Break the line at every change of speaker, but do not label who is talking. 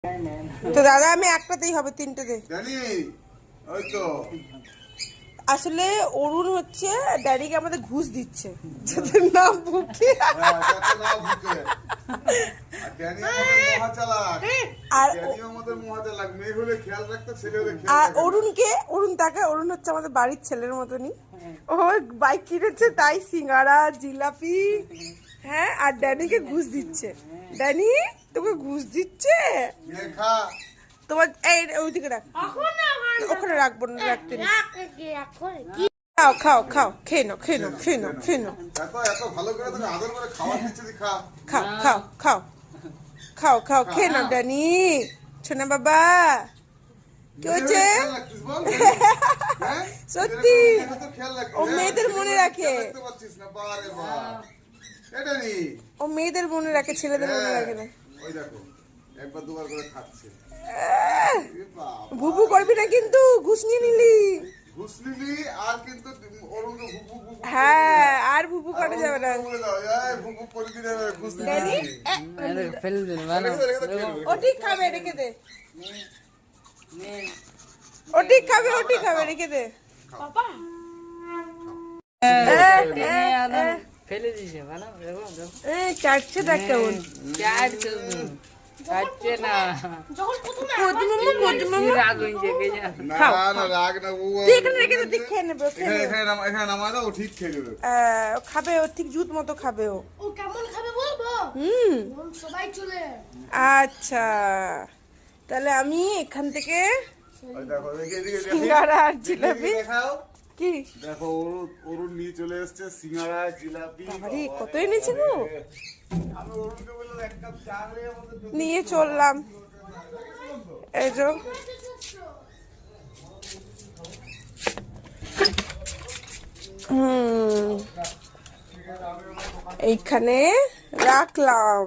তো দাদা আমি একটাতেই হবে, তিনটে দে। আসলে অরুণ হচ্ছে ড্যাডিকে আমাদের ঘুষ দিচ্ছে যাতে না ভুকে। আর অরুণ হচ্ছে আমাদের বাড়ির ছেলের মতনই। ও বাইক কিনেছে তাই সিঙ্গারা জিলাপি, হ্যাঁ, আর ড্যানিকে ঘুষ দিচ্ছে। ড্যানি তোকে ঘুষ দিচ্ছে তোমার। এই ওইদিকে রাখ, ওখানে রাখবো না, রাখতে নেই। খাও খাও খাও, খেয়ে নাও খেয়ে নাও খেয়ে নাও খেয়ে নাও, খাও খাও খাও খাও খাও, খেয়ে নাও ড্যানি শোনা বাবা। কি হচ্ছে? সত্যি ও মেয়েদের মনে রাখে, ও মেয়েদের মনে রাখে, ছেলেদের মনে রাখে না। ভুবু করবি না কিন্তু, ঘুষ নিয়ে নিলি। হ্যাঁ, আর ভুবু করা যাবে না। ও ঠিক খাবে, রেখে দে। ও ঠিক খাবে, ও ঠিক খাবে, রেখে দে।
ফেলে দিয়েছে
চাটছে দেখ কেমন
চাটছে না।
খাবে, ও ঠিক জুত মতো খাবে। ও
কেমন খাবে বলবো? সবাই চলে।
আচ্ছা তাহলে আমি এখান থেকে সিঙ্গারা আর জিলাপি। কি
দেখো অরুণ নিয়ে চলে এসছে সিঙ্গারা জিলাপি।
বাবারে কত এনেছে গো।
আমি অরুণকে বললাম এক কাপ চা
নিয়ে চললাম। এই যে এইখানে রাখলাম।